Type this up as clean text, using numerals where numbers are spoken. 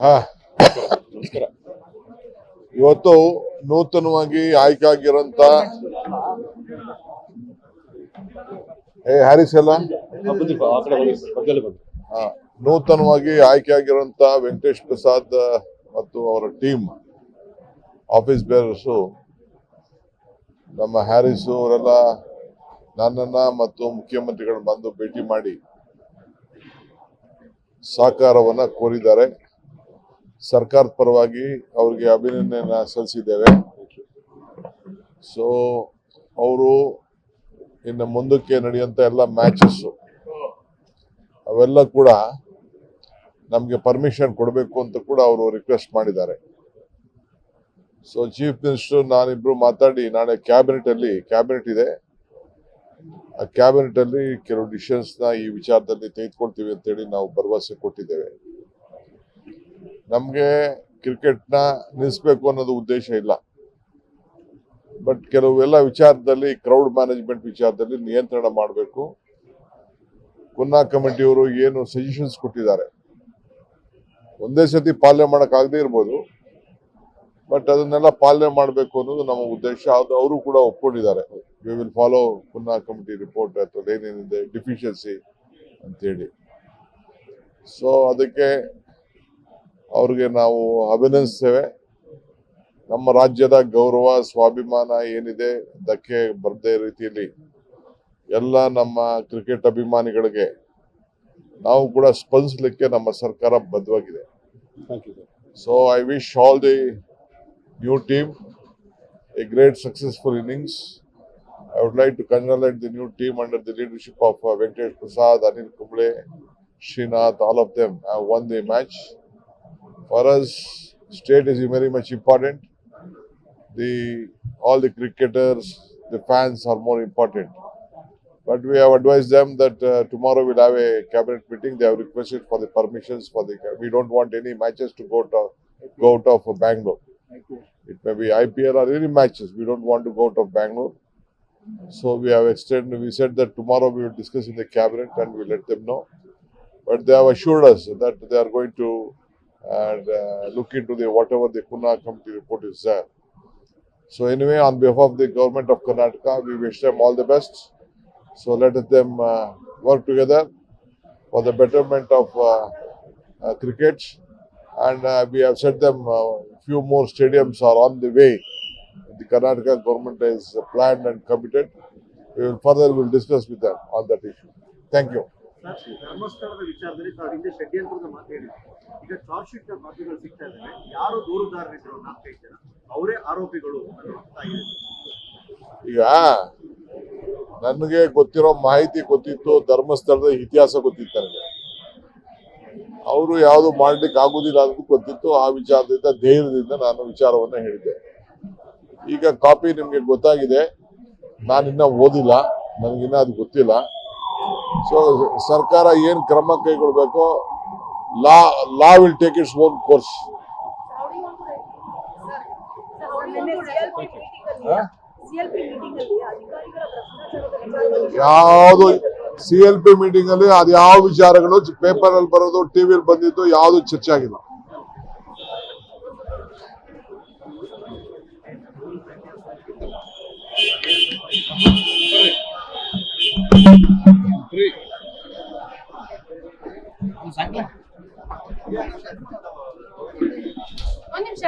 ಹಾ ಇವತ್ತು ನೂತನವಾಗಿ ಆಯ್ಕೆ ಆಗಿರೋಂತ ಹ್ಯಾರಿಸ್ ಎಲ್ಲ ನೂತನವಾಗಿ ಆಯ್ಕೆ ಆಗಿರೋಂತ ವೆಂಕಟೇಶ್ ಪ್ರಸಾದ್ ಮತ್ತು ಅವರ ಟೀಮ್ ಆಫೀಸ್ ಬೇರರ್ಸು ನಮ್ಮ ಹ್ಯಾರಿಸ್ ಅವರೆಲ್ಲ ನನ್ನನ್ನ ಮತ್ತು ಮುಖ್ಯಮಂತ್ರಿಗಳು ಬಂದು ಭೇಟಿ ಮಾಡಿ ಸಹಕಾರವನ್ನ ಕೋರಿದ್ದಾರೆ. ಸರ್ಕಾರದ ಪರವಾಗಿ ಅವರಿಗೆ ಅಭಿನಂದನೆಯನ್ನ ಸಲ್ಲಿಸಿದ್ದೇವೆ. ಸೊ ಅವರು ಇನ್ನು ಮುಂದಕ್ಕೆ ನಡೆಯುವಂತ ಎಲ್ಲ ಮ್ಯಾಚಸ್ ಅವೆಲ್ಲ ಕೂಡ ನಮಗೆ ಪರ್ಮಿಷನ್ ಕೊಡಬೇಕು ಅಂತ ಕೂಡ ಅವರು ರಿಕ್ವೆಸ್ಟ್ ಮಾಡಿದ್ದಾರೆ. ಸೊ ಚೀಫ್ ಮಿನಿಸ್ಟರ್ ನಾನಿಬ್ರು ಮಾತಾಡಿ ನಾಳೆ ಕ್ಯಾಬಿನೆಟ್ ಇದೆ, ಆ ಕ್ಯಾಬಿನೆಟ್ ಅಲ್ಲಿ ಕೆಲವು ಡಿಸಿಷನ್ಸ್ ನ ಈ ವಿಚಾರದಲ್ಲಿ ತೆಗೆದುಕೊಳ್ತೀವಿ ಅಂತೇಳಿ ನಾವು ಭರವಸೆ ಕೊಟ್ಟಿದ್ದೇವೆ. ನಮ್ಗೆ ಕ್ರಿಕೆಟ್ ನ ನಿಲ್ಲಿಸಬೇಕು ಅನ್ನೋದು ಉದ್ದೇಶ ಇಲ್ಲ, ಬಟ್ ಕೆಲವೆಲ್ಲ ವಿಚಾರದಲ್ಲಿ ಕ್ರೌಡ್ ಮ್ಯಾನೇಜ್ಮೆಂಟ್ ವಿಚಾರದಲ್ಲಿ ನಿಯಂತ್ರಣ ಮಾಡಬೇಕು. ಕುನ್ನಾ ಕಮಿಟಿಯವರು ಏನು ಸಜೆಷನ್ಸ್ ಕೊಟ್ಟಿದ್ದಾರೆ ಒಂದೇ ಸತಿ ಪಾಲನೆ ಮಾಡಕ್ಕಾಗದೇ ಇರ್ಬೋದು, ಬಟ್ ಅದನ್ನೆಲ್ಲ ಪಾಲನೆ ಮಾಡಬೇಕು ಅನ್ನೋದು ನಮ್ಮ ಉದ್ದೇಶ. ಅದು ಅವರು ಕೂಡ ಒಪ್ಕೊಂಡಿದ್ದಾರೆ. We will follow Cunha committee report ಅಥವಾ ಏನೇನಿದೆ ಡಿಫಿಷಿಯನ್ಸಿ ಅಂತೇಳಿ. ಸೊ ಅದಕ್ಕೆ ಅವ್ರಿಗೆ ನಾವು ಅಭಿನಂದಿಸ್ತೇವೆ. ನಮ್ಮ ರಾಜ್ಯದ ಗೌರವ ಸ್ವಾಭಿಮಾನ ಏನಿದೆ ಧಕ್ಕೆ ಬರದೇ ರೀತಿಯಲ್ಲಿ ಎಲ್ಲ ನಮ್ಮ ಕ್ರಿಕೆಟ್ ಅಭಿಮಾನಿಗಳಿಗೆ ನಾವು ಕೂಡ ಸ್ಪಂದಿಸಲಿಕ್ಕೆ ನಮ್ಮ ಸರ್ಕಾರ ಬದ್ಧವಾಗಿದೆ. So I wish all the new team a great successful innings. I would like to congratulate the new team under the leadership of Venkatesh Prasad, Anil Kumble, Srinath, all of them have won the match. For us, state is very much important. All the cricketers, the fans are more important. But we have advised them that tomorrow we'll have a cabinet meeting. They have requested for the permissions for we don't want any matches to go out of Bangalore. It may be IPL or any matches. We don't want to go out of Bangalore. So we said that tomorrow we will discuss in the cabinet and we will let them know. But they have assured us that they are going to look into whatever the Kunnaa committee report is there. So anyway, on behalf of the government of Karnataka, we wish them all the best. So let them work together for the betterment of cricket. And we have said them few more stadiums are on the way. The Karnataka government is planned and committed. We will discuss with them on that issue. Thank you. ಧರ್ಮಸ್ಥಳದ ವಿಚಾರದಲ್ಲಿ ಹಿಂದೆ ಷಡ್ಯಂತ್ರದ ಮಾತು ಹೇಳಿದ್ರು. ಈಗ charge sheet ನ ಮಾತುಗಳು ಸಿಗ್ತಾ ಇದ್ದಾವೆ. ಯಾರು ದೂರುದಾರರಿದ್ರು 4-5 ಜನ ಅವರೇ ಆರೋಪಿಗಳು ಅನ್ನುವಂತ ಇದೆ. ಈಗ ನನಗೆ ಗೊತ್ತಿರೋ ಮಾಹಿತಿ ಗೊತ್ತಿತ್ತು, ಧರ್ಮಸ್ಥಳದ ಇತಿಹಾಸ ಗೊತ್ತಿತ್ತು ನನಗೆ. ಅವರು ಯಾವುದು ಮಾಡ್ಲಿಕ್ಕೆ ಆಗುದಿಲ್ಲ ಅಂತ ಗೊತ್ತಿತ್ತು. ಆ ವಿಚಾರದಿಂದ ಧೈರ್ಯದಿಂದ ನಾನು ವಿಚಾರವನ್ನ ಹೇಳಿದ್ದೆ. ಈಗ ಕಾಪಿ ನಿಮ್ಗೆ ಗೊತ್ತಾಗಿದೆ, ನಾನಿನ್ನ ಓದಿಲ್ಲ, ನನಗಿನ್ನ ಅದು ಗೊತ್ತಿಲ್ಲ. ಸೊ ಸರ್ಕಾರ ಏನ್ ಕ್ರಮ ಕೈಗೊಳ್ಬೇಕೋ law will take its own course. ಯಾವುದು CLP ಮೀಟಿಂಗ್ ಅಲ್ಲಿ ಅದು ಯಾವ ವಿಚಾರಗಳು ಪೇಪರ್ ಅಲ್ಲಿ ಬರೋದು, ಟಿವಿಯಲ್ಲಿ ಬಂದಿದ್ದು ಯಾವುದು ಚರ್ಚೆ ಆಗಿಲ್ಲ. ಒಂದು ನಿಮಿಷ